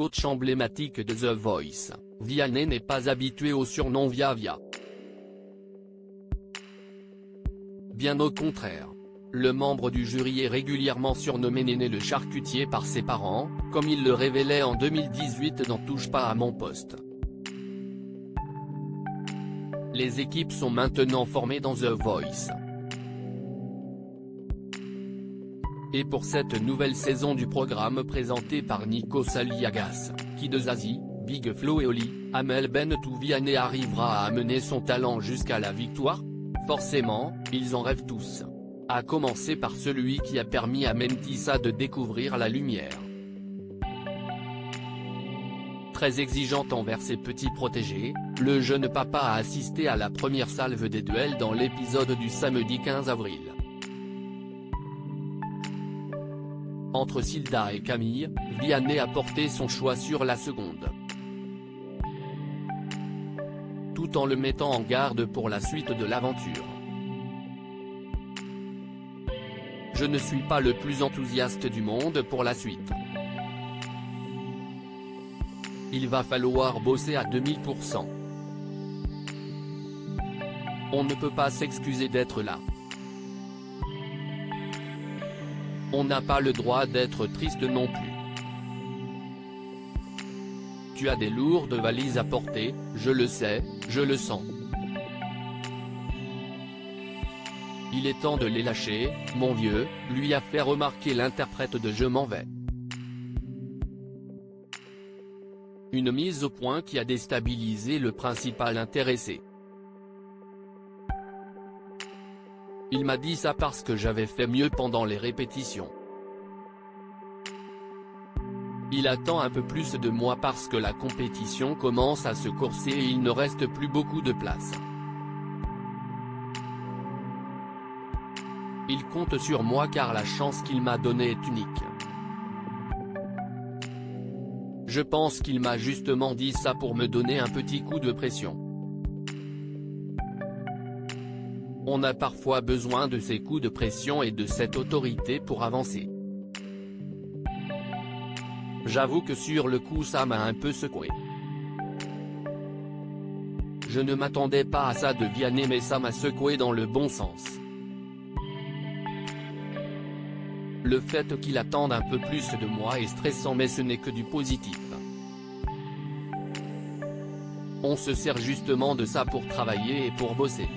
coach emblématique de The Voice, Vianney n'est pas habitué au surnom Via. Bien au contraire. Le membre du jury est régulièrement surnommé Néné le charcutier par ses parents, comme il le révélait en 2018 dans Touche pas à mon poste. Les équipes sont maintenant formées dans The Voice. Et pour cette nouvelle saison du programme présenté par Nico Saliagas, qui de Zazie, Big Flo et Oli, Amel Bent ou Vianney arrivera à amener son talent jusqu'à la victoire? Forcément, ils en rêvent tous. À commencer par celui qui a permis à Mentissa de découvrir la lumière. Très exigeante envers ses petits protégés, le jeune papa a assisté à la première salve des duels dans l'épisode du samedi 15 avril. Entre Silda et Camille, Vianney a porté son choix sur la seconde. Tout en le mettant en garde pour la suite de l'aventure. Je ne suis pas le plus enthousiaste du monde pour la suite. Il va falloir bosser à 2000%. On ne peut pas s'excuser d'être là. On n'a pas le droit d'être triste non plus. Tu as des lourdes valises à porter, je le sais, je le sens. Il est temps de les lâcher, mon vieux, lui a fait remarquer l'interprète de Je m'en vais. Une mise au point qui a déstabilisé le principal intéressé. Il m'a dit ça parce que j'avais fait mieux pendant les répétitions. Il attend un peu plus de moi parce que la compétition commence à se corser et il ne reste plus beaucoup de place. Il compte sur moi car la chance qu'il m'a donnée est unique. Je pense qu'il m'a justement dit ça pour me donner un petit coup de pression. On a parfois besoin de ces coups de pression et de cette autorité pour avancer. J'avoue que sur le coup ça m'a un peu secoué. Je ne m'attendais pas à ça de Vianney mais ça m'a secoué dans le bon sens. Le fait qu'il attende un peu plus de moi est stressant mais ce n'est que du positif. On se sert justement de ça pour travailler et pour bosser.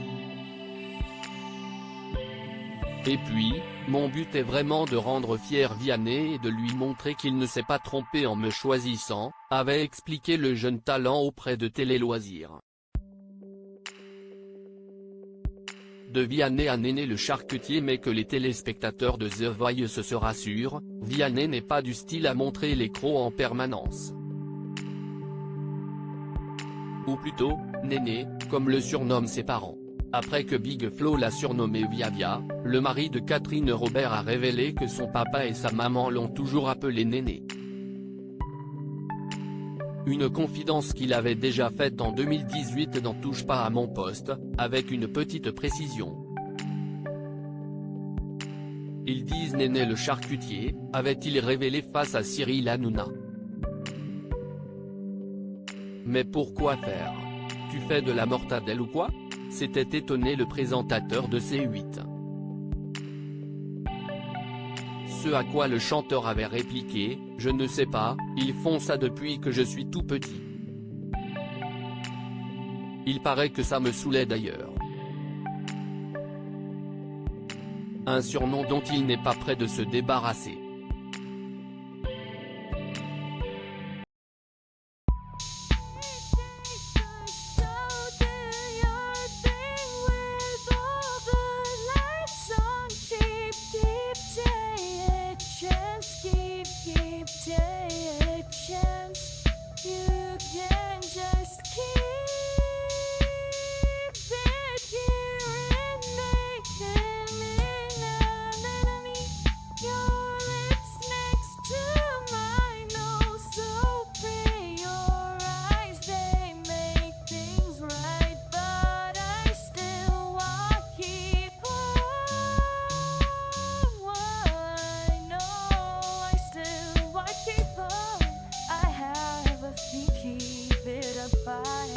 Et puis, mon but est vraiment de rendre fier Vianney et de lui montrer qu'il ne s'est pas trompé en me choisissant, avait expliqué le jeune talent auprès de Télé Loisirs. De Vianney à Néné le charcutier mais que les téléspectateurs de The Voice se rassurent, Vianney n'est pas du style à montrer les crocs en permanence. Ou plutôt, Néné, comme le surnomment ses parents. Après que Big Flo l'a surnommé Via, le mari de Catherine Robert a révélé que son papa et sa maman l'ont toujours appelé Néné. Une confidence qu'il avait déjà faite en 2018 dans Touche pas à mon poste, avec une petite précision. Ils disent Néné le charcutier, avait-il révélé face à Cyril Hanouna. Mais pourquoi faire? Tu fais de la mortadelle ou quoi? S'était étonné le présentateur de C8. Ce à quoi le chanteur avait répliqué, je ne sais pas, ils font ça depuis que je suis tout petit. Il paraît que ça me saoulait d'ailleurs. Un surnom dont il n'est pas prêt de se débarrasser. Bye.